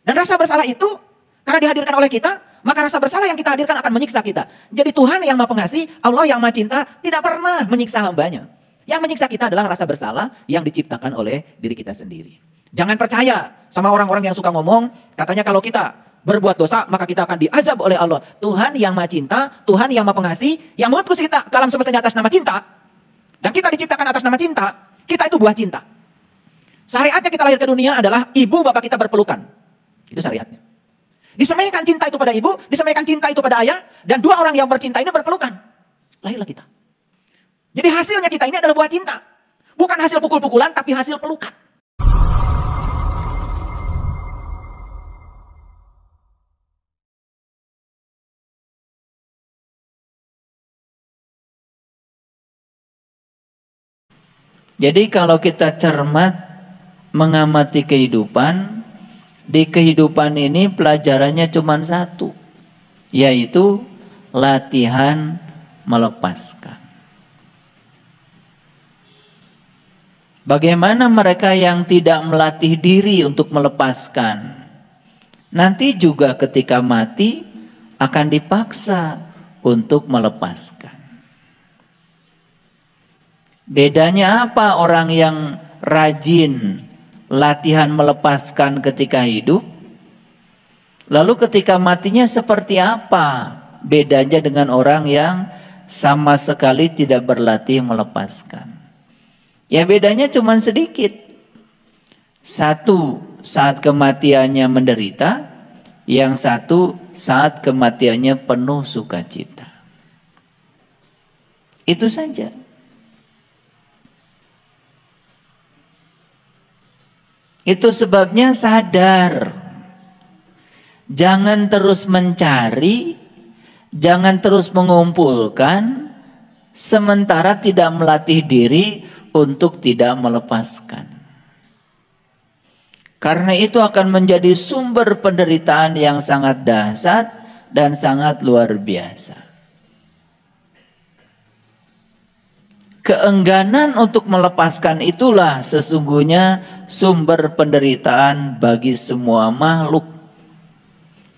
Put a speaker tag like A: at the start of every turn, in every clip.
A: Dan rasa bersalah itu, karena dihadirkan oleh kita, maka rasa bersalah yang kita hadirkan akan menyiksa kita. Jadi Tuhan yang Maha Pengasih, Allah yang Maha Cinta, tidak pernah menyiksa hambanya. Yang menyiksa kita adalah rasa bersalah yang diciptakan oleh diri kita sendiri. Jangan percaya sama orang-orang yang suka ngomong, katanya kalau kita berbuat dosa, maka kita akan diazab oleh Allah. Tuhan yang Maha Cinta, Tuhan yang Maha Pengasih, yang mengutus kita ke alam semesta ini atas nama cinta, dan kita diciptakan atas nama cinta, kita itu buah cinta. Syariatnya kita lahir ke dunia adalah ibu bapak kita berpelukan. Itu syariatnya. Disemaikan cinta itu pada ibu, disemaikan cinta itu pada ayah, dan dua orang yang bercinta ini berpelukan. Lahirlah kita. Jadi hasilnya kita ini adalah buah cinta. Bukan hasil pukul-pukulan, tapi hasil pelukan.
B: Jadi kalau kita cermat mengamati kehidupan, di kehidupan ini pelajarannya cuma satu, yaitu latihan melepaskan. Bagaimana mereka yang tidak melatih diri untuk melepaskan? Nanti juga ketika mati akan dipaksa untuk melepaskan. Bedanya apa orang yang rajin latihan melepaskan ketika hidup? Lalu ketika matinya seperti apa bedanya dengan orang yang sama sekali tidak berlatih melepaskan? Ya bedanya cuma sedikit. Satu saat kematiannya menderita, yang satu saat kematiannya penuh sukacita. Itu saja. Itu sebabnya sadar. Jangan terus mencari, jangan terus mengumpulkan, sementara tidak melatih diri untuk tidak melepaskan. Karena itu akan menjadi sumber penderitaan yang sangat dahsyat dan sangat luar biasa. Keengganan untuk melepaskan itulah sesungguhnya sumber penderitaan bagi semua makhluk,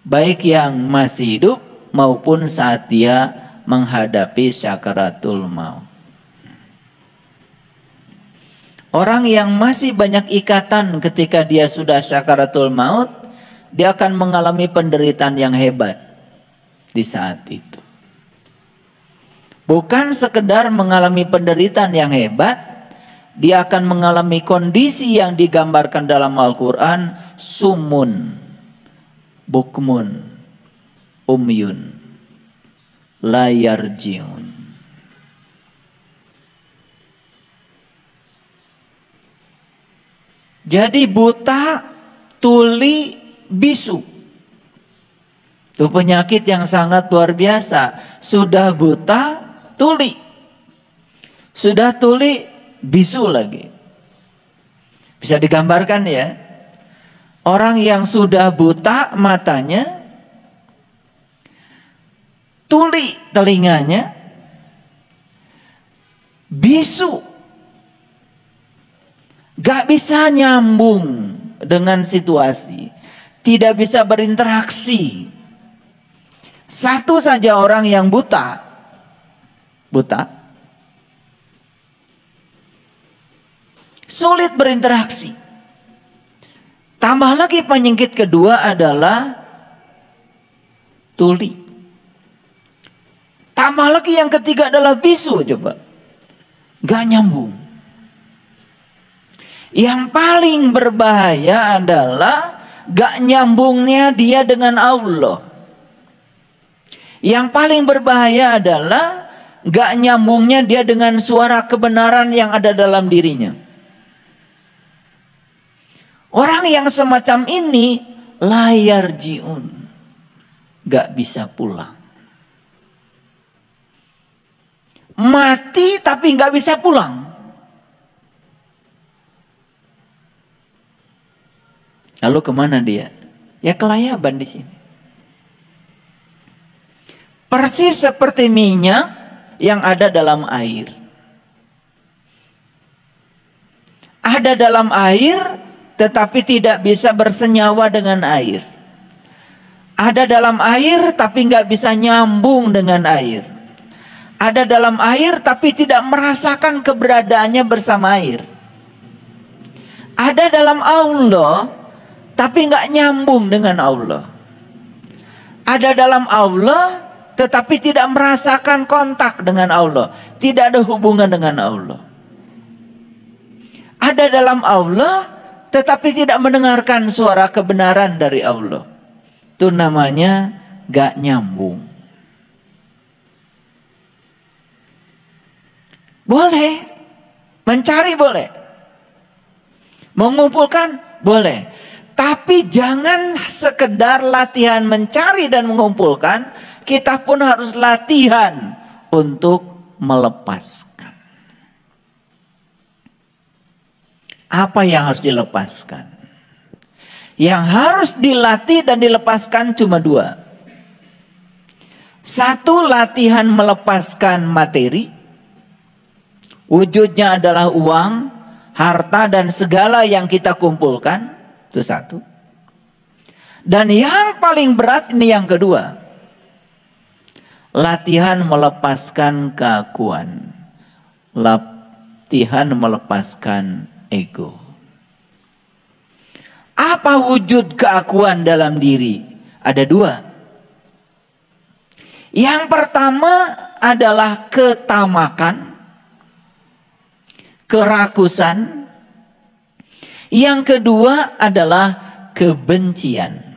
B: baik yang masih hidup maupun saat dia menghadapi sakaratul maut. Orang yang masih banyak ikatan ketika dia sudah sakaratul maut, dia akan mengalami penderitaan yang hebat di saat itu. Bukan sekedar mengalami penderitaan yang hebat, dia akan mengalami kondisi yang digambarkan dalam Al-Quran, sumun, bukmun, umyun, la yarjiun. Jadi buta, tuli, bisu. Itu penyakit yang sangat luar biasa. Sudah buta, tuli. Sudah tuli, bisu lagi. Bisa digambarkan ya. Orang yang sudah buta matanya, tuli telinganya, bisu. Gak bisa nyambung dengan situasi, tidak bisa berinteraksi. Satu saja orang yang buta, sulit berinteraksi. Tambah lagi penyakit kedua adalah tuli. Tambah lagi yang ketiga adalah bisu, coba. Gak nyambung. Yang paling berbahaya adalah gak nyambungnya dia dengan Allah. Yang paling berbahaya adalah gak nyambungnya dia dengan suara kebenaran yang ada dalam dirinya. Orang yang semacam ini la yarjiun, gak bisa pulang. Mati tapi gak bisa pulang. Lalu kemana dia? Ya kelayaban di sini. Persis seperti minyak yang ada dalam air. Ada dalam air, tetapi tidak bisa bersenyawa dengan air. Ada dalam air tapi nggak bisa nyambung dengan air. Ada dalam air tapi tidak merasakan keberadaannya bersama air. Ada dalam Allah tapi nggak nyambung dengan Allah. Ada dalam Allah tetapi tidak merasakan kontak dengan Allah. Tidak ada hubungan dengan Allah. Ada dalam Allah tetapi tidak mendengarkan suara kebenaran dari Allah. Itu namanya gak nyambung. Boleh. Mencari boleh. Mengumpulkan boleh. Tapi jangan sekedar latihan mencari dan mengumpulkan. Kita pun harus latihan untuk melepaskan. Apa yang harus dilepaskan? Yang harus dilatih dan dilepaskan cuma dua. Satu, latihan melepaskan materi. Wujudnya adalah uang, harta, dan segala yang kita kumpulkan. Itu satu. Dan yang paling berat ini yang kedua. Latihan melepaskan keakuan. Latihan melepaskan ego. Apa wujud keakuan dalam diri? Ada dua. Yang pertama adalah ketamakan, kerakusan. Yang kedua adalah kebencian.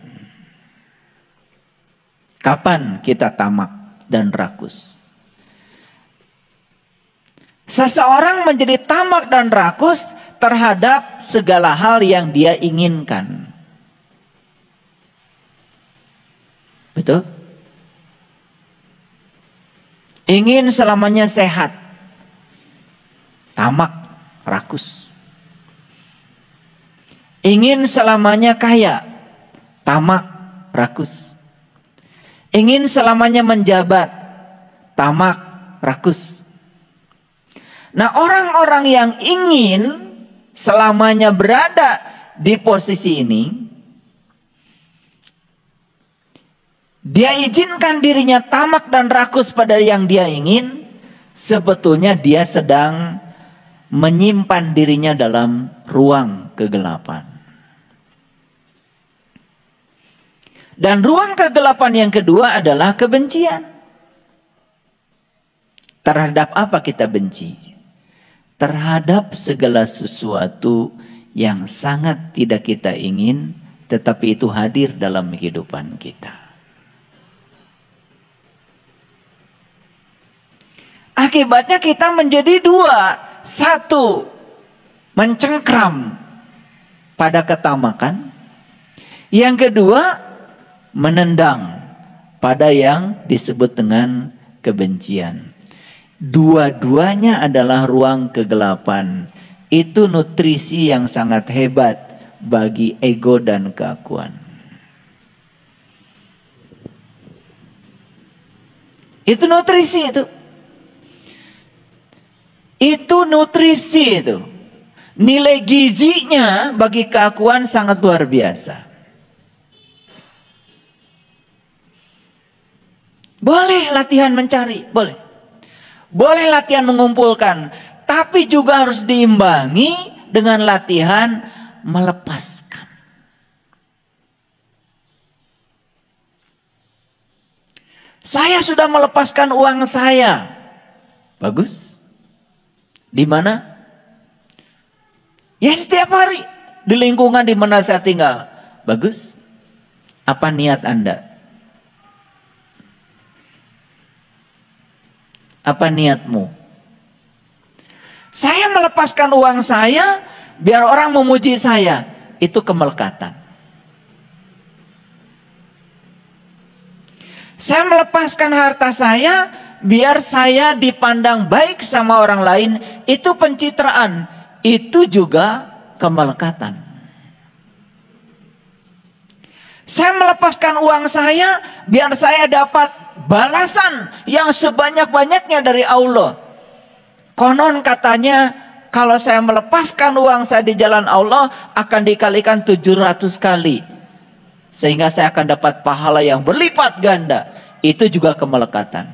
B: Kapan kita tamak dan rakus? Seseorang menjadi tamak dan rakus terhadap segala hal yang dia inginkan. Betul? Ingin selamanya sehat. Tamak, rakus. Ingin selamanya kaya. Tamak, rakus. Ingin selamanya menjabat. Tamak, rakus. Nah, orang-orang yang ingin selamanya berada di posisi ini, dia izinkan dirinya tamak dan rakus pada yang dia ingin, sebetulnya dia sedang menyimpan dirinya dalam ruang kegelapan. Dan ruang kegelapan yang kedua adalah kebencian. Terhadap apa kita benci? Terhadap segala sesuatu yang sangat tidak kita ingin, tetapi itu hadir dalam kehidupan kita. Akibatnya kita menjadi dua. Satu, mencengkram pada ketamakan. Yang kedua, menendang pada yang disebut dengan kebencian. Dua-duanya adalah ruang kegelapan. Itu nutrisi yang sangat hebat bagi ego dan keakuan. Itu nutrisi itu. Itu nutrisi itu. Nilai gizinya bagi keakuan sangat luar biasa. Boleh latihan mencari, boleh. Boleh latihan mengumpulkan, tapi juga harus diimbangi dengan latihan melepaskan. Saya sudah melepaskan uang saya. Bagus. Di mana? Ya setiap hari. Di lingkungan di mana saya tinggal. Bagus. Apa niat Anda? Apa niatmu? Saya melepaskan uang saya biar orang memuji saya. Itu kemelekatan. Saya melepaskan harta saya biar saya dipandang baik sama orang lain. Itu pencitraan. Itu juga kemelekatan. Saya melepaskan uang saya biar saya dapat balasan yang sebanyak-banyaknya dari Allah. Konon katanya Kalau saya melepaskan uang saya di jalan Allah akan dikalikan 700 kali. Sehingga saya akan dapat pahala yang berlipat ganda. Itu juga kemelekatan.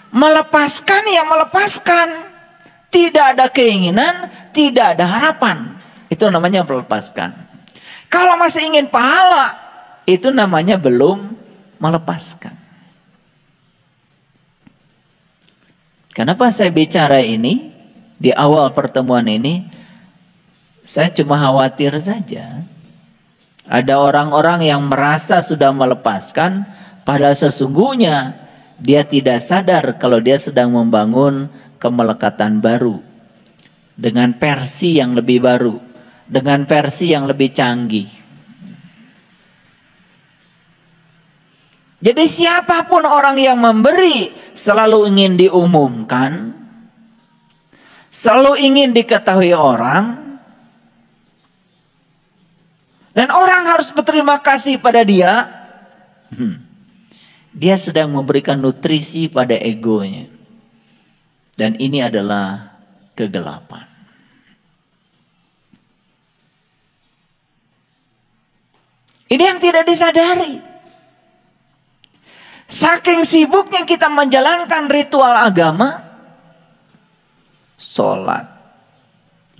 B: Melepaskan ya melepaskan. Tidak ada keinginan, tidak ada harapan. Itu namanya melepaskan. Kalau masih ingin pahala, itu namanya belum melepaskan. Kenapa saya bicara ini di awal pertemuan ini? Saya cuma khawatir saja. Ada orang-orang yang merasa sudah melepaskan, padahal sesungguhnya dia tidak sadar kalau dia sedang membangun kemelekatan baru. Dengan versi yang lebih baru. Dengan versi yang lebih canggih. Jadi siapapun orang yang memberi selalu ingin diumumkan, selalu ingin diketahui orang, dan orang harus berterima kasih pada dia. Dia sedang memberikan nutrisi pada egonya, dan ini adalah kegelapan. Ini yang tidak disadari. Saking sibuknya kita menjalankan ritual agama, sholat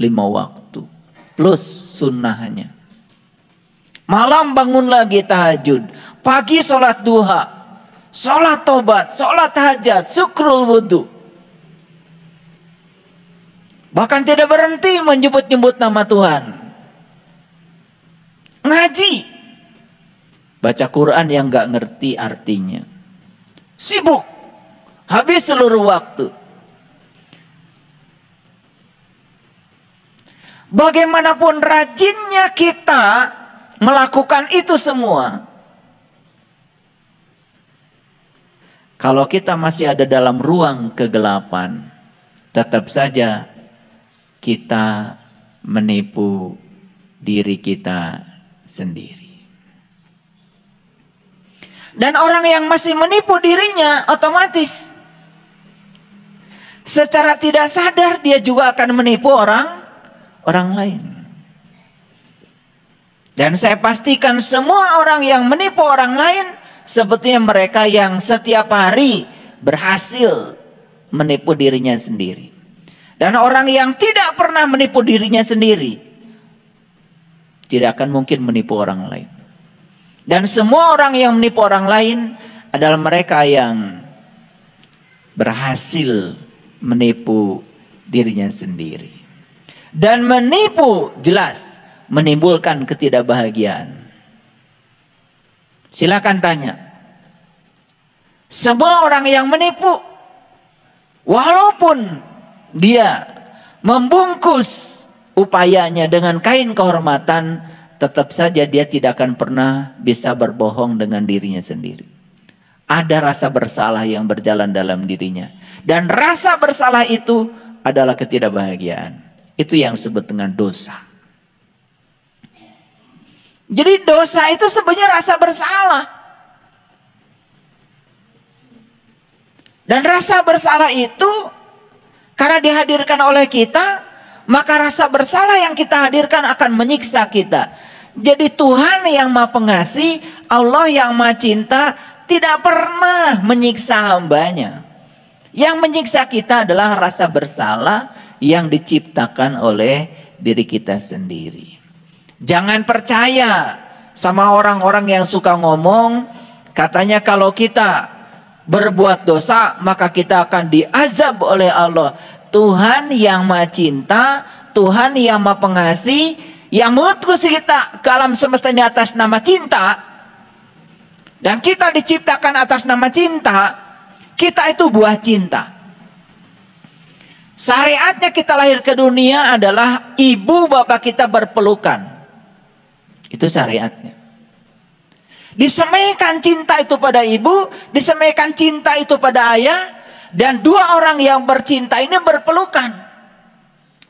B: 5 waktu plus sunnahnya. Malam bangun lagi tahajud, pagi sholat duha, sholat tobat, sholat hajat, syukrul wudhu. Bahkan tidak berhenti menyebut-nyebut nama Tuhan. Ngaji, baca Quran yang gak ngerti artinya. Sibuk, habis seluruh waktu. Bagaimanapun rajinnya kita melakukan itu semua, kalau kita masih ada dalam ruang kegelapan, tetap saja kita menipu diri kita sendiri. Dan orang yang masih menipu dirinya otomatis secara tidak sadar dia juga akan menipu orang lain. Dan saya pastikan semua orang yang menipu orang lain sebetulnya mereka yang setiap hari berhasil menipu dirinya sendiri. Dan orang yang tidak pernah menipu dirinya sendiri tidak akan mungkin menipu orang lain. Dan semua orang yang menipu orang lain adalah mereka yang berhasil menipu dirinya sendiri. Dan menipu jelas menimbulkan ketidakbahagiaan. Silakan tanya. Semua orang yang menipu, walaupun dia membungkus upayanya dengan kain kehormatan, tetap saja dia tidak akan pernah bisa berbohong dengan dirinya sendiri. Ada rasa bersalah yang berjalan dalam dirinya. Dan rasa bersalah itu adalah ketidakbahagiaan. Itu yang disebut dengan dosa. Jadi dosa itu sebenarnya rasa bersalah. Dan rasa bersalah itu karena dihadirkan oleh kita, maka rasa bersalah yang kita hadirkan akan menyiksa kita. Jadi Tuhan yang Maha Pengasih, Allah yang Maha Cinta, tidak pernah menyiksa hambanya. Yang menyiksa kita adalah rasa bersalah yang diciptakan oleh diri kita sendiri. Jangan percaya sama orang-orang yang suka ngomong, katanya kalau kita berbuat dosa maka kita akan diazab oleh Allah. Tuhan yang Maha Cinta, Tuhan yang Maha Pengasih, yang mengutus kita ke alam semesta ini atas nama cinta, dan kita diciptakan atas nama cinta. Kita itu buah cinta. Syariatnya kita lahir ke dunia adalah ibu bapak kita berpelukan. Itu syariatnya. Disemaikan cinta itu pada ibu, disemaikan cinta itu pada ayah, dan dua orang yang bercinta ini berpelukan.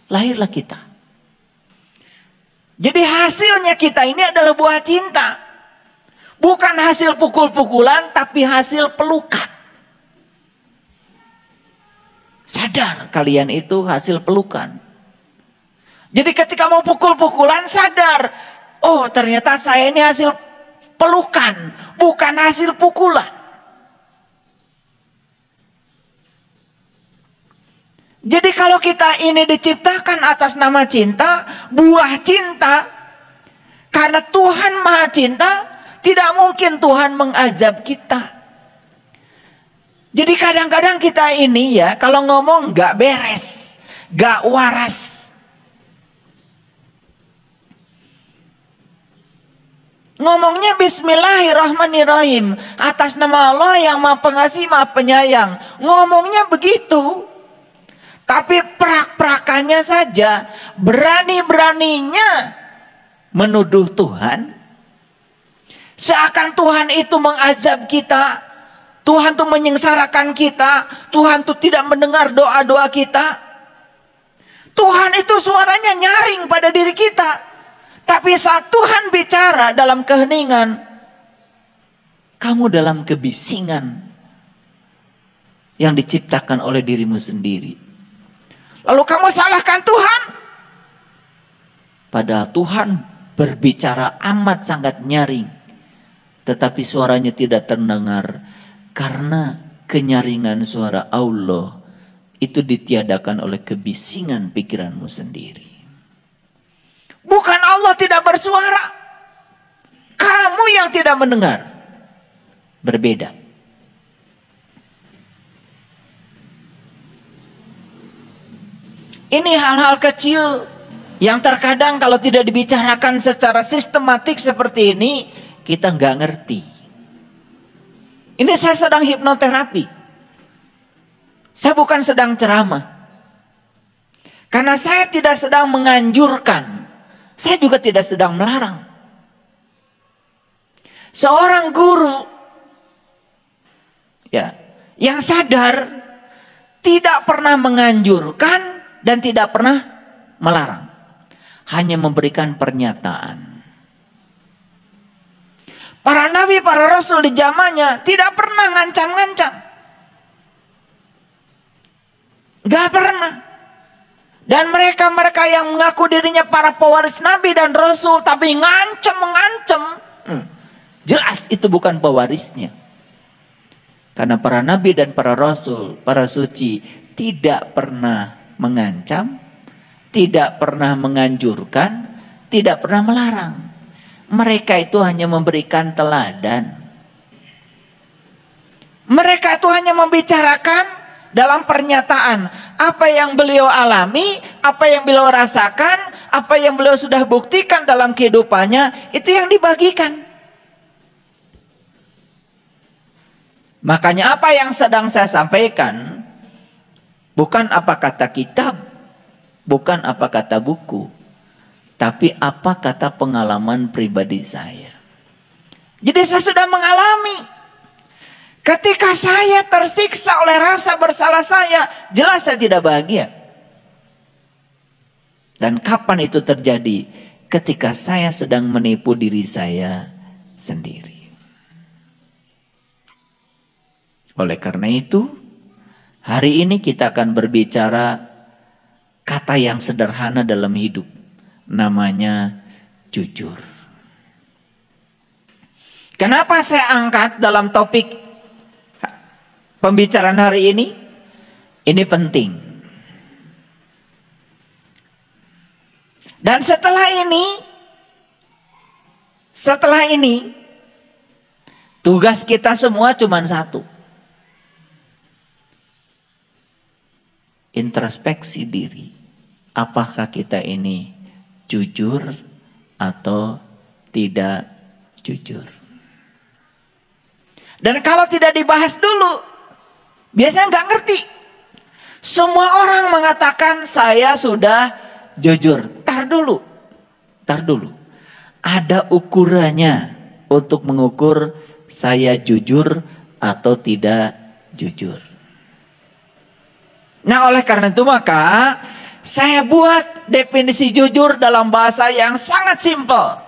B: Lahirlah kita. Jadi hasilnya kita ini adalah buah cinta. Bukan hasil pukul-pukulan, tapi hasil pelukan. Sadar kalian itu hasil pelukan. Jadi ketika mau pukul-pukulan sadar, oh ternyata saya ini hasil pelukan, bukan hasil pukulan. Jadi kalau kita ini diciptakan atas nama cinta, buah cinta, karena Tuhan Maha Cinta, tidak mungkin Tuhan mengazab kita. Jadi kadang-kadang kita ini ya, kalau ngomong gak beres, gak waras. Ngomongnya Bismillahirrahmanirrahim, atas nama Allah yang Maha Pengasih, Maha Penyayang. Ngomongnya begitu. Tapi prak-prakannya saja, berani-beraninya menuduh Tuhan. Seakan Tuhan itu mengazab kita, Tuhan tuh menyengsarakan kita, Tuhan tuh tidak mendengar doa-doa kita. Tuhan itu suaranya nyaring pada diri kita. Tapi saat Tuhan bicara dalam keheningan, kamu dalam kebisingan yang diciptakan oleh dirimu sendiri. Lalu kamu salahkan Tuhan. Padahal Tuhan berbicara amat sangat nyaring, tetapi suaranya tidak terdengar karena kenyaringan suara Allah itu ditiadakan oleh kebisingan pikiranmu sendiri. Bukan Allah tidak bersuara, kamu yang tidak mendengar. Berbeda. Ini hal-hal kecil yang terkadang kalau tidak dibicarakan secara sistematik seperti ini, kita nggak ngerti. Ini saya sedang hipnoterapi. Saya bukan sedang ceramah. Karena saya tidak sedang menganjurkan. Saya juga tidak sedang melarang. Seorang guru ya, yang sadar tidak pernah menganjurkan dan tidak pernah melarang. Hanya memberikan pernyataan. Para nabi, para rasul di zamannya tidak pernah ngancam-ngancam. Gak pernah. Dan mereka-mereka yang mengaku dirinya para pewaris nabi dan rasul tapi mengancam, jelas itu bukan pewarisnya. Karena para nabi dan para rasul, para suci tidak pernah mengancam, tidak pernah menganjurkan, tidak pernah melarang. Mereka itu hanya memberikan teladan. Mereka itu hanya membicarakan dalam pernyataan apa yang beliau alami, apa yang beliau rasakan, apa yang beliau sudah buktikan dalam kehidupannya, itu yang dibagikan. Makanya apa yang sedang saya sampaikan bukan apa kata kitab, bukan apa kata buku, tapi apa kata pengalaman pribadi saya. Jadi saya sudah mengalami. Ketika saya tersiksa oleh rasa bersalah saya, jelas saya tidak bahagia. Dan kapan itu terjadi? Ketika saya sedang menipu diri saya sendiri. Oleh karena itu, hari ini kita akan berbicara kata yang sederhana dalam hidup. Namanya jujur. Kenapa saya angkat dalam topik pembicaraan hari ini? Ini penting. Dan setelah ini, tugas kita semua cuma satu. Introspeksi diri. Apakah kita ini jujur atau tidak jujur? Dan kalau tidak dibahas dulu, biasanya nggak ngerti. Semua orang mengatakan saya sudah jujur. Tar dulu. Ada ukurannya untuk mengukur saya jujur atau tidak jujur. Nah, oleh karena itu maka saya buat definisi jujur dalam bahasa yang sangat simpel.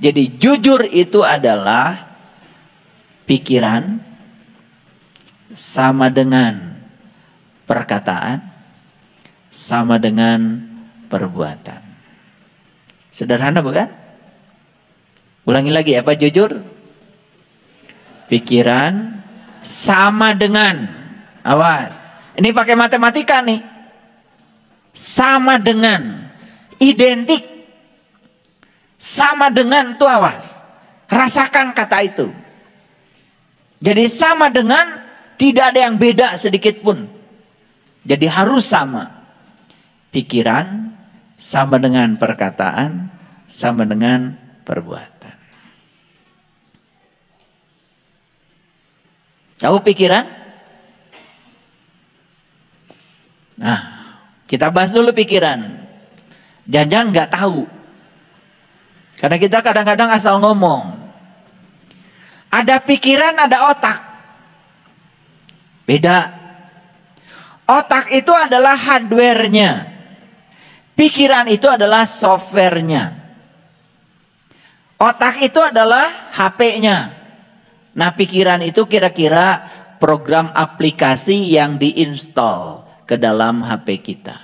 B: Jadi jujur itu adalah pikiran sama dengan perkataan sama dengan perbuatan. Sederhana bukan? Ulangi lagi ya Pak, jujur. Pikiran sama dengan, awas, ini pakai matematika nih. Sama dengan, identik. Sama dengan tuh awas. Rasakan kata itu. Jadi sama dengan, tidak ada yang beda sedikit pun. Jadi harus sama. Pikiran sama dengan perkataan, sama dengan perbuatan. Tahu pikiran? Nah, kita bahas dulu pikiran. Jangan-jangan nggak tahu. Karena kita kadang-kadang asal ngomong. Ada pikiran, ada otak. Beda. Otak itu adalah hardware-nya. Pikiran itu adalah software-nya. Otak itu adalah HP-nya. Nah, pikiran itu kira-kira program aplikasi yang diinstal ke dalam HP kita.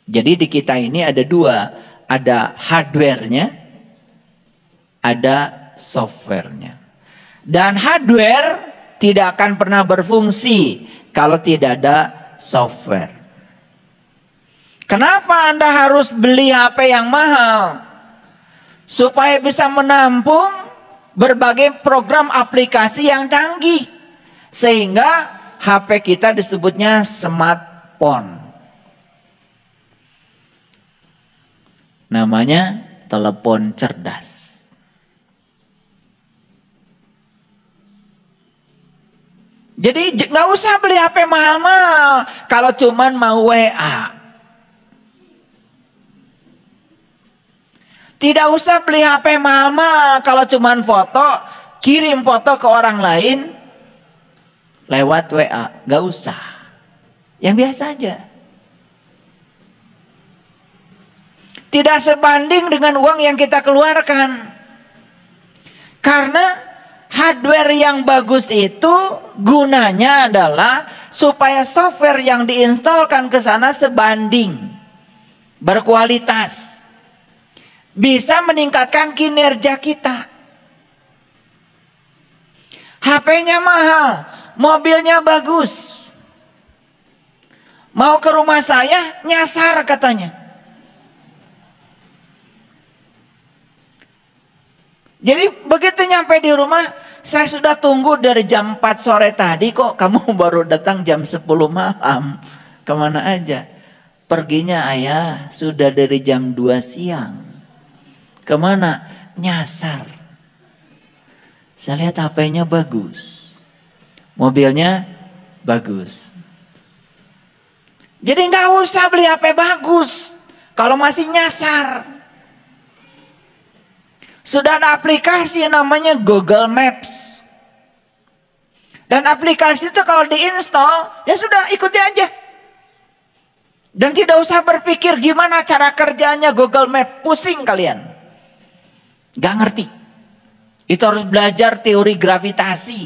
B: Jadi di kita ini ada dua. Ada hardware-nya, ada software-nya. Dan hardware tidak akan pernah berfungsi kalau tidak ada software. Kenapa Anda harus beli HP yang mahal? Supaya bisa menampung berbagai program aplikasi yang canggih. Sehingga HP kita disebutnya smartphone. Namanya telepon cerdas. Jadi nggak usah beli HP mahal-mahal kalau cuman mau WA. Tidak usah beli HP mahal-mahal kalau cuman foto, kirim foto ke orang lain lewat WA. Nggak usah. Yang biasa aja. Tidak sebanding dengan uang yang kita keluarkan. Karena hardware yang bagus itu gunanya adalah supaya software yang diinstalkan ke sana sebanding, berkualitas, bisa meningkatkan kinerja kita. HP-nya mahal, mobilnya bagus. Mau ke rumah saya, nyasar katanya. Jadi begitu nyampe di rumah, saya sudah tunggu dari jam 4 sore tadi, kok kamu baru datang jam 10 malam. Kemana aja? Perginya ayah sudah dari jam 2 siang. Kemana? Nyasar. Saya lihat HP-nya bagus, mobilnya bagus. Jadi nggak usah beli HP bagus kalau masih nyasar. Sudah ada aplikasi yang namanya Google Maps. Dan aplikasi itu kalau diinstal, ya sudah ikuti aja. Dan tidak usah berpikir gimana cara kerjanya Google Maps. Pusing kalian. Gak ngerti. Itu harus belajar teori gravitasi.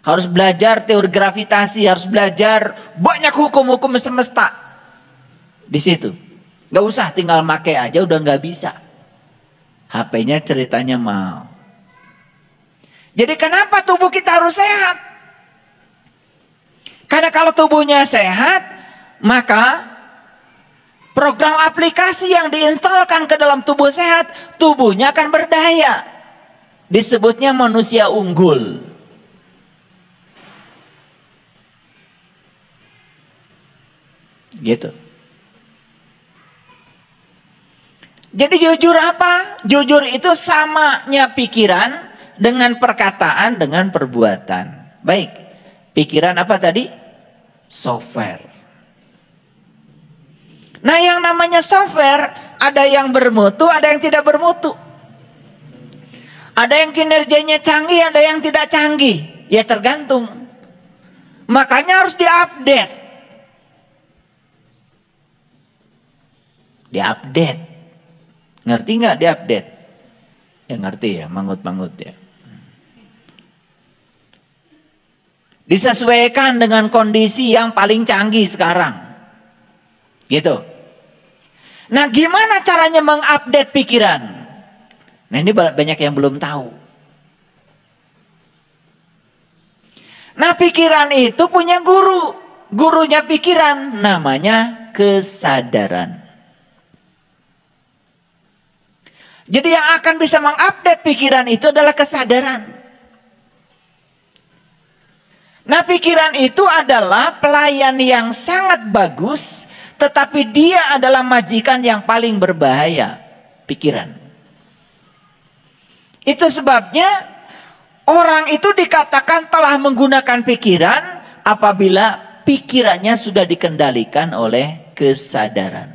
B: Harus belajar teori gravitasi. Harus belajar banyak hukum-hukum semesta. Di situ. Gak usah tinggal make aja udah gak bisa. HP-nya ceritanya mahal. Jadi kenapa tubuh kita harus sehat? Karena kalau tubuhnya sehat, maka program aplikasi yang diinstalkan ke dalam tubuh sehat, tubuhnya akan berdaya. Disebutnya manusia unggul. Gitu. Jadi jujur apa? Jujur itu samanya pikiran dengan perkataan dengan perbuatan. Baik, pikiran apa tadi? Software. Nah, yang namanya software ada yang bermutu, ada yang tidak bermutu. Ada yang kinerjanya canggih, ada yang tidak canggih. Ya tergantung. Makanya harus diupdate. Diupdate. Ngerti nggak diupdate? Ya ngerti ya, mangut-mangut ya. Disesuaikan dengan kondisi yang paling canggih sekarang. Gitu. Nah, gimana caranya mengupdate pikiran? Nah, ini banyak yang belum tahu. Nah, pikiran itu punya guru. Gurunya pikiran namanya kesadaran. Jadi yang akan bisa mengupdate pikiran itu adalah kesadaran. Nah, pikiran itu adalah pelayan yang sangat bagus, tetapi dia adalah majikan yang paling berbahaya, pikiran. Itu sebabnya orang itu dikatakan telah menggunakan pikiran apabila pikirannya sudah dikendalikan oleh kesadaran.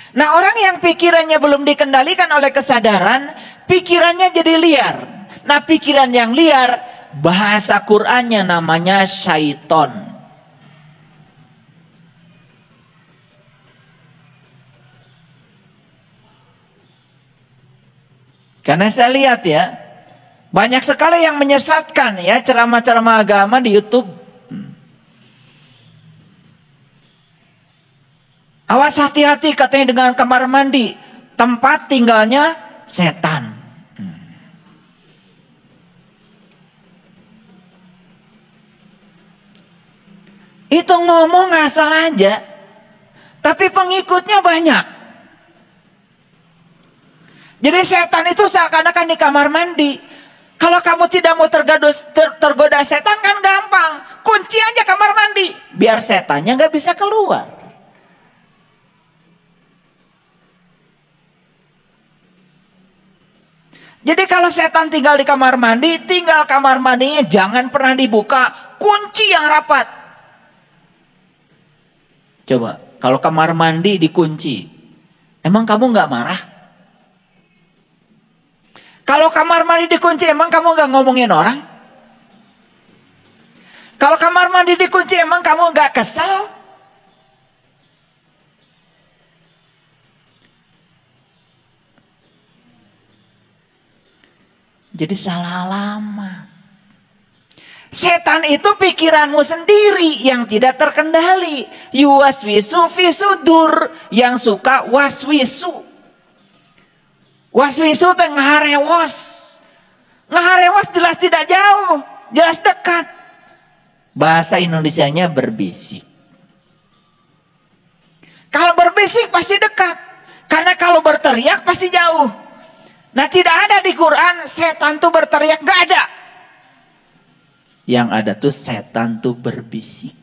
B: Nah, orang yang pikirannya belum dikendalikan oleh kesadaran, pikirannya jadi liar. Nah, pikiran yang liar, bahasa Qur'annya namanya syaiton. Karena saya lihat ya, banyak sekali yang menyesatkan ya ceramah-ceramah agama di YouTube. Awas, hati-hati katanya dengan kamar mandi, tempat tinggalnya setan. Itu ngomong asal aja, tapi pengikutnya banyak. Jadi setan itu seakan-akan di kamar mandi. Kalau kamu tidak mau tergoda setan kan gampang, kunci aja kamar mandi, biar setannya nggak bisa keluar. Jadi kalau setan tinggal di kamar mandi, tinggal kamar mandinya jangan pernah dibuka, kunci yang rapat. Coba, kalau kamar mandi dikunci, emang kamu nggak marah? Kalau kamar mandi dikunci, emang kamu nggak ngomongin orang? Kalau kamar mandi dikunci, emang kamu nggak kesel? Jadi salah alamat. Setan itu pikiranmu sendiri yang tidak terkendali. Yuwaswisu fi sudur, yang suka waswisu. Waswisu itu ngaharewos. Ngaharewos jelas tidak jauh, jelas dekat. Bahasa Indonesianya berbisik. Kalau berbisik pasti dekat. Karena kalau berteriak pasti jauh. Nah, tidak ada di Quran setan tuh berteriak, nggak ada. Yang ada tuh setan tuh berbisik.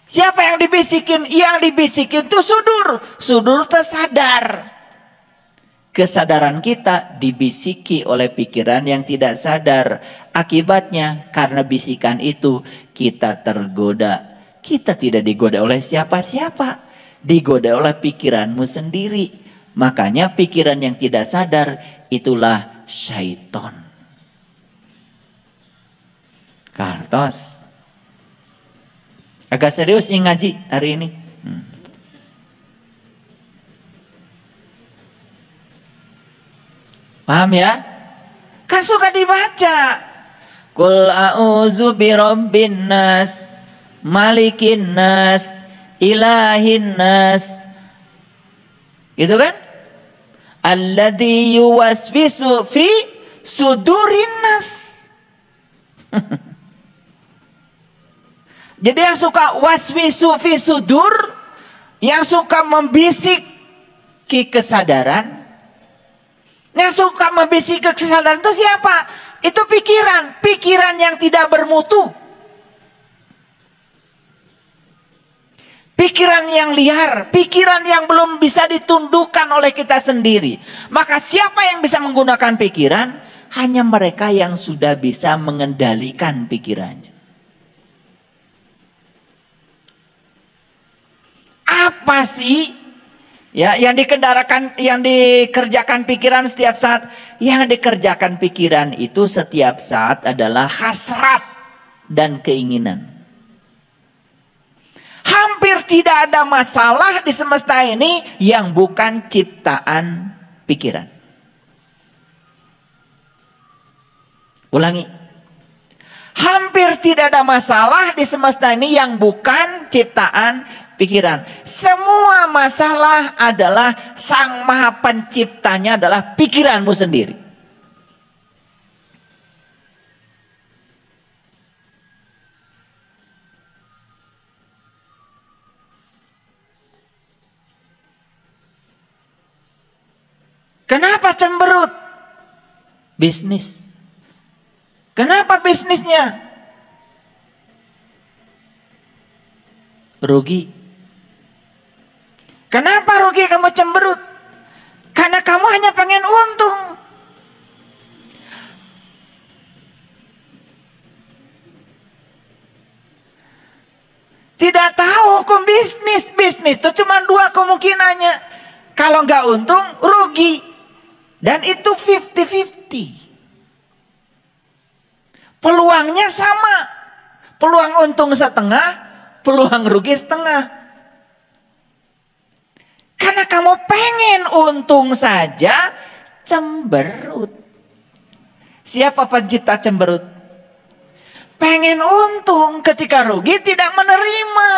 B: Siapa yang dibisikin? Yang dibisikin tuh sudur. Sudur tersadar. Kesadaran kita dibisiki oleh pikiran yang tidak sadar. Akibatnya karena bisikan itu kita tergoda. Kita tidak digoda oleh siapa-siapa. Digoda oleh pikiranmu sendiri. Makanya pikiran yang tidak sadar itulah syaiton. Kartos. Agak serius nih ngaji hari ini. Paham ya? Kan suka dibaca. Qul a'udzu birabbin nas, malikin nas, ilahin nas. Gitu kan? Alladzi yuwaswisu fi sudurin nas. Jadi yang suka waswisu fi sudur, yang suka membisik kesadaran, yang suka membisik kesadaran itu siapa? Itu pikiran, pikiran yang tidak bermutu. Pikiran yang liar, pikiran yang belum bisa ditundukkan oleh kita sendiri. Maka siapa yang bisa menggunakan pikiran? Hanya mereka yang sudah bisa mengendalikan pikirannya. Apa sih ya yang dikerjakan pikiran setiap saat? Yang dikerjakan pikiran itu setiap saat adalah hasrat dan keinginan. Hampir tidak ada masalah di semesta ini yang bukan ciptaan pikiran. Ulangi. Hampir tidak ada masalah di semesta ini yang bukan ciptaan pikiran. Semua masalah adalah Sang Maha Penciptanya adalah pikiranmu sendiri. Kenapa cemberut? Bisnis. Kenapa bisnisnya rugi? Kenapa rugi kamu cemberut? Karena kamu hanya pengen untung. Tidak tahu hukum bisnis. Bisnis itu cuma dua kemungkinannya. Kalau nggak untung, rugi. Dan itu 50-50. Peluangnya sama. Peluang untung setengah, peluang rugi setengah. Karena kamu pengen untung saja, cemberut. Siapa pencipta cemberut? Pengen untung, ketika rugi tidak menerima.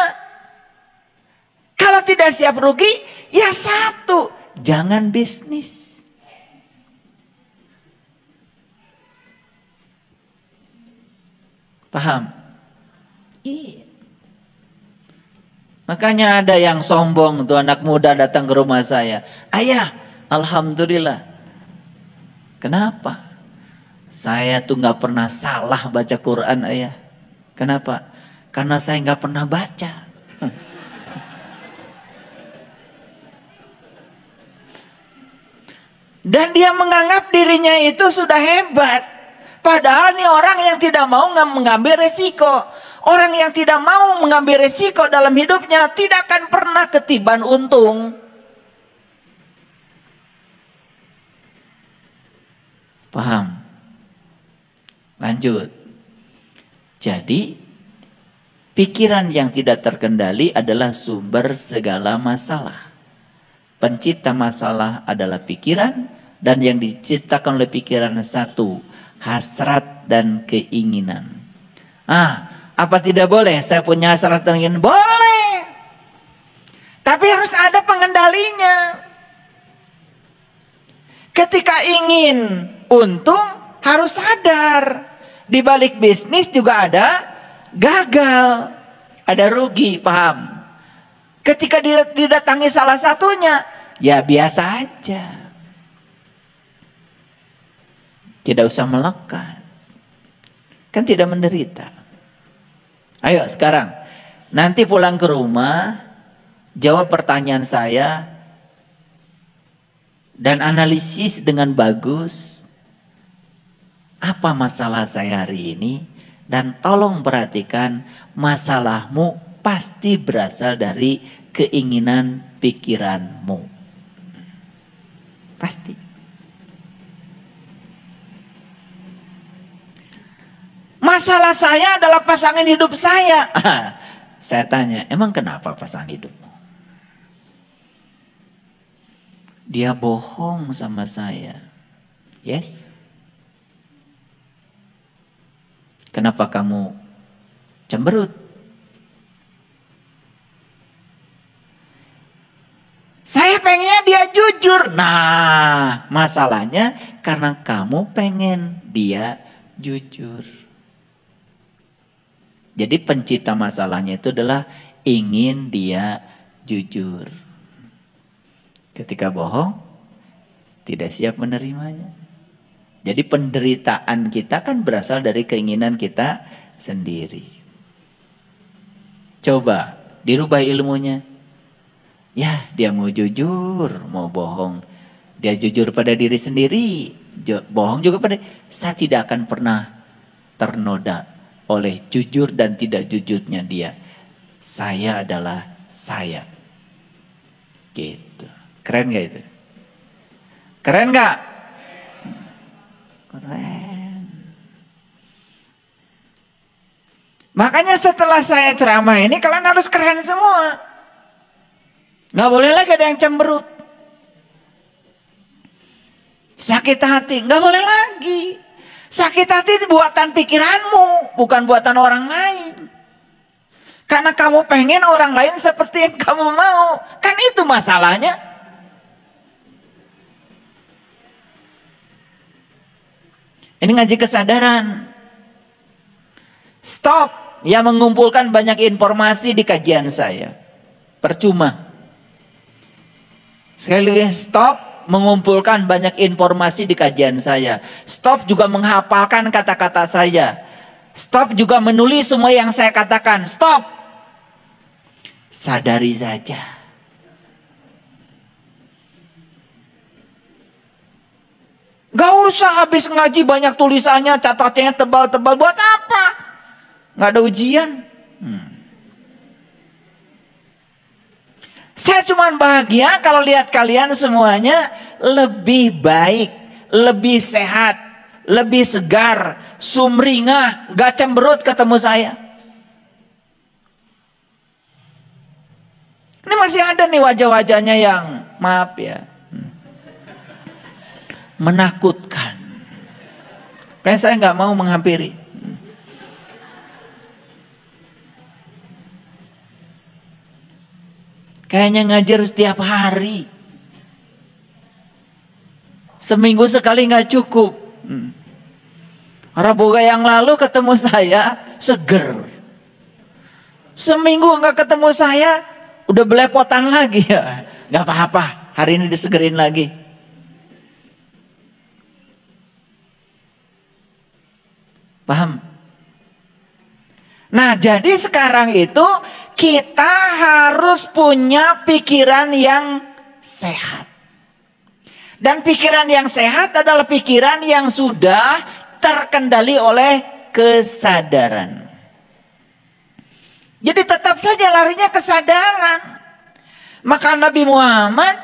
B: Kalau tidak siap rugi, ya satu, jangan bisnis. Paham? Iya. Makanya ada yang sombong tuh, anak muda datang ke rumah saya. Ayah, alhamdulillah. Kenapa? Saya tuh nggak pernah salah baca Quran, ayah. Kenapa? Karena saya nggak pernah baca. Dan dia menganggap dirinya itu sudah hebat. Padahal ini orang yang tidak mau mengambil resiko. Orang yang tidak mau mengambil resiko dalam hidupnya tidak akan pernah ketiban untung. Paham? Lanjut. Jadi, pikiran yang tidak terkendali adalah sumber segala masalah. Pencipta masalah adalah pikiran, dan yang diciptakan oleh pikiran satu, hasrat dan keinginan. Apa tidak boleh saya punya hasrat dan keinginan? Boleh. Tapi harus ada pengendalinya. Ketika ingin untung, harus sadar. Di balik bisnis juga ada gagal, ada rugi, paham? Ketika didatangi salah satunya, ya biasa aja. Tidak usah melekat. Kan tidak menderita. Ayo sekarang, nanti pulang ke rumah, jawab pertanyaan saya, dan analisis dengan bagus, apa masalah saya hari ini, dan tolong perhatikan, masalahmu pasti berasal dari keinginan pikiranmu. Pasti. Masalah saya adalah pasangan hidup saya. Saya tanya, emang kenapa pasangan hidupmu? Dia bohong sama saya. Yes. Kenapa kamu cemberut? Saya pengennya dia jujur. Nah, masalahnya karena kamu pengen dia jujur. Jadi pencipta masalahnya itu adalah ingin dia jujur. Ketika bohong, tidak siap menerimanya. Jadi penderitaan kita kan berasal dari keinginan kita sendiri. Coba dirubah ilmunya. Ya, dia mau jujur, mau bohong. Dia jujur pada diri sendiri, bohong juga pada. Saya tidak akan pernah ternoda oleh jujur dan tidak jujurnya dia. Saya adalah saya. Gitu. Keren gak itu? Keren gak? Keren. Makanya setelah saya ceramah ini kalian harus keren semua. Gak boleh lagi ada yang cemberut, sakit hati. Gak boleh lagi. Sakit hati buatan pikiranmu, bukan buatan orang lain. Karena kamu pengen orang lain seperti yang kamu mau. Kan itu masalahnya. Ini ngaji kesadaran. Stop ya mengumpulkan banyak informasi di kajian saya. Percuma. Sekali lagi stop mengumpulkan banyak informasi di kajian saya. Stop juga menghafalkan kata-kata saya. Stop juga menulis semua yang saya katakan. Stop. Sadari saja. Gak usah habis ngaji banyak tulisannya, catatannya tebal-tebal. Buat apa? Gak ada ujian. Saya cuma bahagia kalau lihat kalian semuanya lebih baik, lebih sehat, lebih segar, sumringah, gak cemberut ketemu saya. Ini masih ada nih wajah-wajahnya yang maaf ya, menakutkan. Karena saya nggak mau menghampiri. Kayaknya ngajar setiap hari. Seminggu sekali nggak cukup. Raboga yang lalu ketemu saya seger. Seminggu nggak ketemu saya udah belepotan lagi ya. Nggak apa-apa, hari ini disegerin lagi. Paham? Nah, jadi sekarang itu kita harus punya pikiran yang sehat. Dan pikiran yang sehat adalah pikiran yang sudah terkendali oleh kesadaran. Jadi tetap saja larinya kesadaran. Maka Nabi Muhammad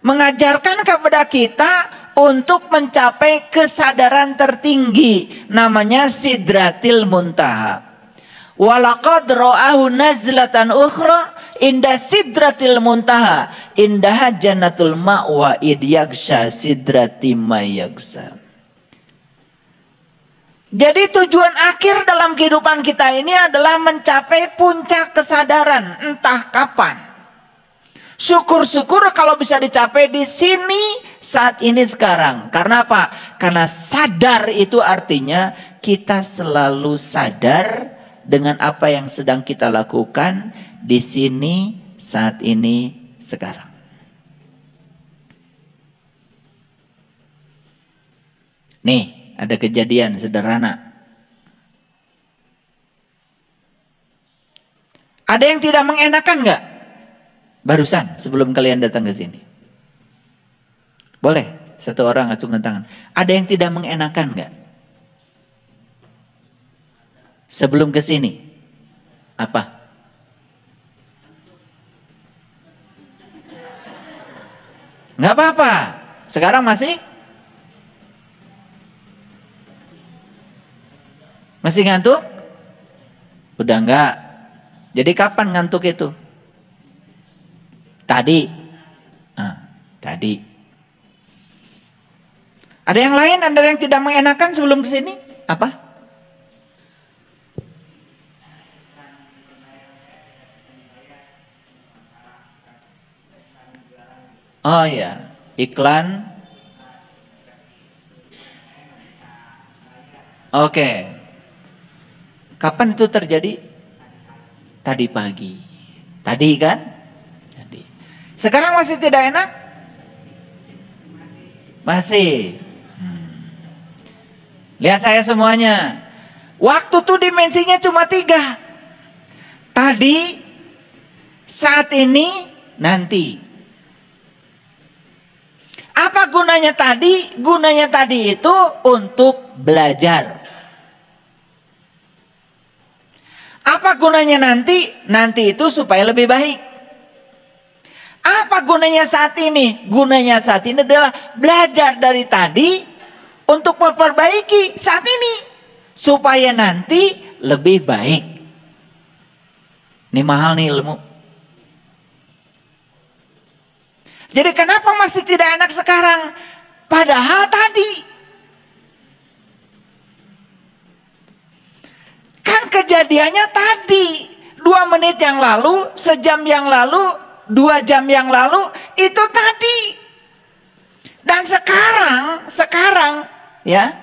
B: mengajarkan kepada kita untuk mencapai kesadaran tertinggi, namanya Sidratil Muntaha. Walaqad ra'ahu nazlatan ukhra inda Sidratil Muntaha indaha jannatul ma'wa id yaghsha sidrati ma yaghsha. Jadi tujuan akhir dalam kehidupan kita ini adalah mencapai puncak kesadaran, entah kapan. Syukur-syukur kalau bisa dicapai di sini, saat ini, sekarang. Karena apa? Karena sadar itu artinya kita selalu sadar dengan apa yang sedang kita lakukan di sini, saat ini, sekarang. Nih. Ada kejadian sederhana. Ada yang tidak mengenakan nggak? Barusan sebelum kalian datang ke sini. Boleh satu orang acungkan tangan. Ada yang tidak mengenakan nggak? Sebelum ke sini. Apa? Nggak apa-apa. Sekarang masih? Masih ngantuk? Udah enggak. Jadi kapan ngantuk itu? Tadi. Tadi. Ada yang lain? Ada yang tidak mengenakan sebelum ke sini? Apa? Oh ya, iklan. Oke. Kapan itu terjadi? Tadi pagi. Tadi kan? Tadi. Sekarang masih tidak enak? Masih. Lihat saya semuanya. Waktu tuh dimensinya cuma 3. Tadi, saat ini, nanti. Apa gunanya tadi? Gunanya tadi itu untuk belajar. Apa gunanya nanti? Nanti itu supaya lebih baik. Apa gunanya saat ini? Gunanya saat ini adalah belajar dari tadi untuk memperbaiki saat ini. Supaya nanti lebih baik. Ini mahal nih ilmu. Jadi kenapa masih tidak enak sekarang? Padahal tadi. kejadiannya tadi 2 menit yang lalu, sejam yang lalu, 2 jam yang lalu, itu tadi. Dan sekarang ya,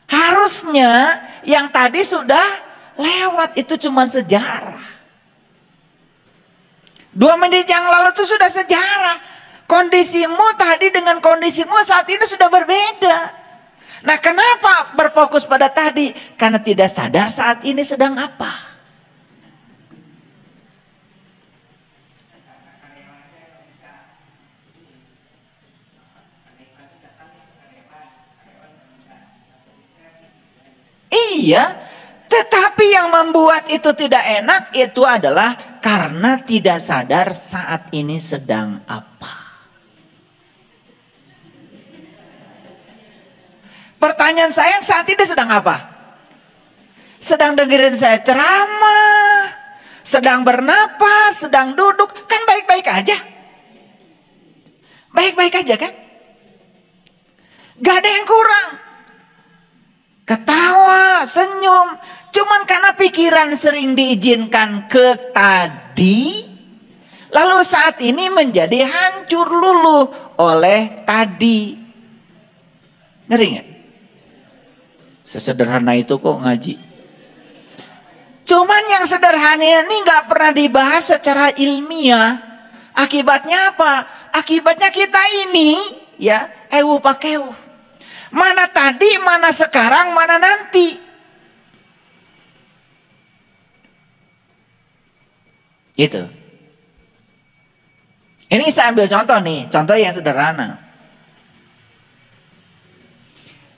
B: harusnya yang tadi sudah lewat, itu cuma sejarah. 2 menit yang lalu itu sudah sejarah. Kondisimu tadi dengan kondisimu saat ini sudah berbeda. Nah, kenapa berfokus pada tadi? Karena tidak sadar saat ini sedang apa. Iya, tetapi yang membuat itu tidak enak itu adalah karena tidak sadar saat ini sedang apa. Pertanyaan saya, saat ini sedang apa? Sedang dengerin saya ceramah, sedang bernapas, sedang duduk, kan baik-baik aja. Baik-baik aja kan? Gak ada yang kurang. Ketawa, senyum, cuman karena pikiran sering diizinkan ke tadi, lalu saat ini menjadi hancur luluh oleh tadi. Ngeri gak? Sesederhana itu kok ngaji. Cuman yang sederhana ini gak pernah dibahas secara ilmiah. Akibatnya apa? Akibatnya kita ini ya ewu pakewu. Mana tadi, mana sekarang, mana nanti. Gitu. Ini saya ambil contoh nih, contoh yang sederhana.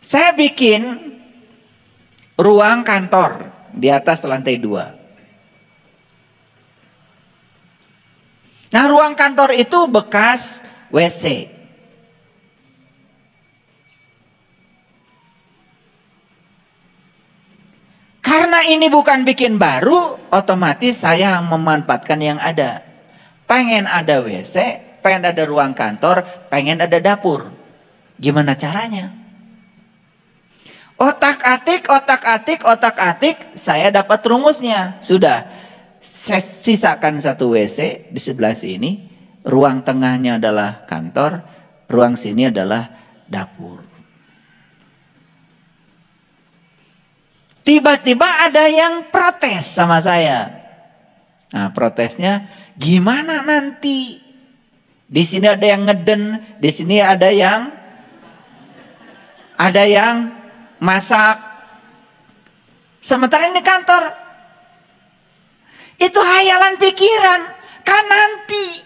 B: Saya bikin ruang kantor di atas lantai 2. Nah, ruang kantor itu bekas WC. Karena ini bukan bikin baru, otomatis saya memanfaatkan yang ada. Pengen ada WC, pengen ada ruang kantor, pengen ada dapur. Gimana caranya? Otak-atik, saya dapat rumusnya. Sudah, saya sisakan satu WC di sebelah sini. Ruang tengahnya adalah kantor, ruang sini adalah dapur. Tiba-tiba ada yang protes sama saya. Nah, protesnya gimana nanti? Di sini ada yang ngeden, di sini ada yang masak. Sementara ini kantor. Itu hayalan pikiran, kan nanti.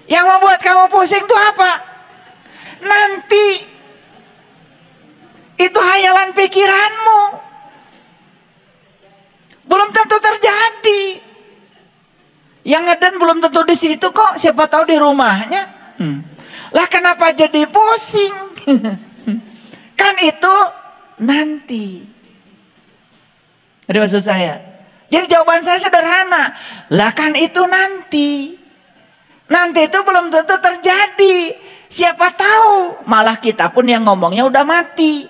B: Yang membuat kamu pusing itu apa? Nanti. Itu hayalan pikiranmu. Belum tentu terjadi. Yang ngeden belum tentu di situ kok, siapa tahu di rumahnya. Lah kenapa jadi pusing? Kan itu nanti. Ada maksud saya? Jadi jawaban saya sederhana. Lah kan itu nanti. Nanti itu belum tentu terjadi. Siapa tahu malah kita pun yang ngomongnya udah mati.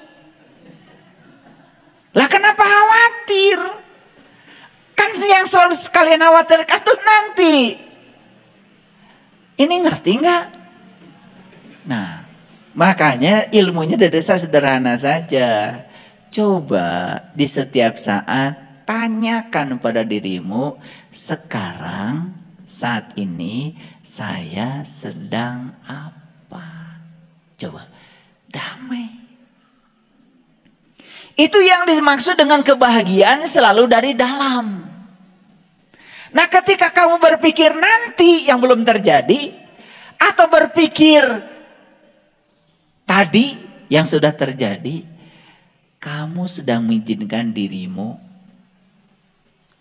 B: Lah kenapa khawatir? Kan yang selalu sekalian khawatirkan tuh nanti. Ini ngerti nggak? Nah, makanya ilmunya dari saya sederhana saja. Coba di setiap saat tanyakan pada dirimu, sekarang saat ini saya sedang apa? Coba, damai. Itu yang dimaksud dengan kebahagiaan selalu dari dalam. Nah, ketika kamu berpikir nanti yang belum terjadi, atau berpikir tadi yang sudah terjadi, kamu sedang mengizinkan dirimu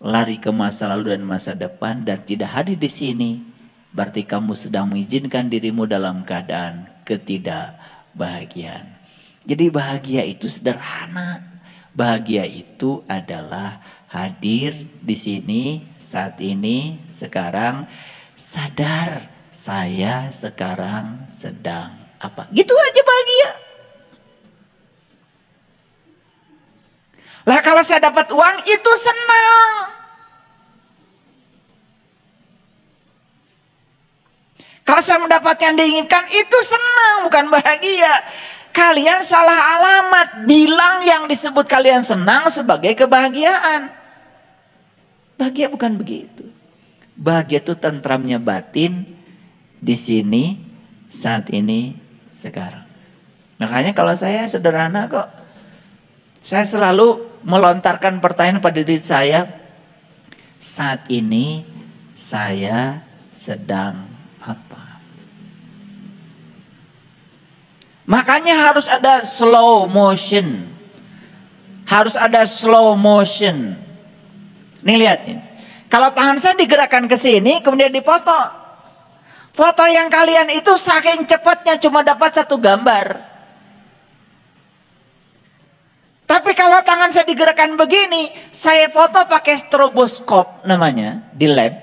B: lari ke masa lalu dan masa depan dan tidak hadir di sini. Berarti kamu sedang mengizinkan dirimu dalam keadaan ketidakbahagiaan. Jadi bahagia itu sederhana. Bahagia itu adalah hadir di sini, saat ini, sekarang. Sadar saya sekarang sedang apa. Gitu aja bahagia. Lah kalau saya dapat uang itu senang. Kalau saya mendapatkan yang diinginkan itu senang, bukan bahagia. Kalian salah alamat bilang yang disebut kalian senang sebagai kebahagiaan. Bahagia bukan begitu. Bahagia itu tentramnya batin di sini, saat ini, sekarang. Makanya kalau saya sederhana kok. Saya selalu melontarkan pertanyaan pada diri saya. Saat ini saya sedang apa? Makanya harus ada slow motion. Harus ada slow motion. Nih lihat ini. Kalau tangan saya digerakkan ke sini kemudian dipoto. Foto yang kalian itu saking cepatnya cuma dapat satu gambar. Tapi kalau tangan saya digerakkan begini, saya foto pakai stroboskop namanya di lab.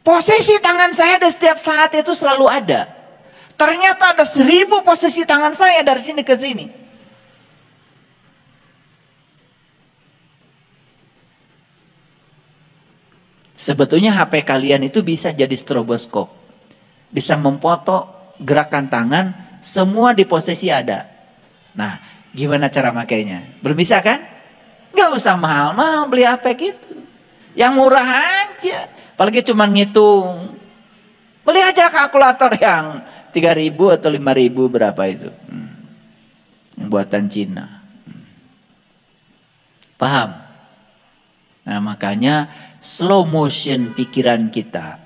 B: Posisi tangan saya di setiap saat itu selalu ada. Ternyata ada 1000 posisi tangan saya dari sini ke sini. Sebetulnya HP kalian itu bisa jadi stroboskop. Bisa memfoto gerakan tangan, semua di posisi ada. Nah, gimana cara makainya? Berbisa kan? Gak usah mahal-mahal beli HP gitu. Yang murah aja. Apalagi cuma ngitung. Beli aja kalkulator yang 3.000 atau 5.000 berapa itu. Buatan Cina. Paham? Nah makanya slow motion pikiran kita.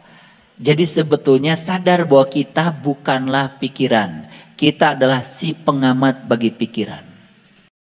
B: Jadi sebetulnya sadar bahwa kita bukanlah pikiran. Kita adalah si pengamat bagi pikiran.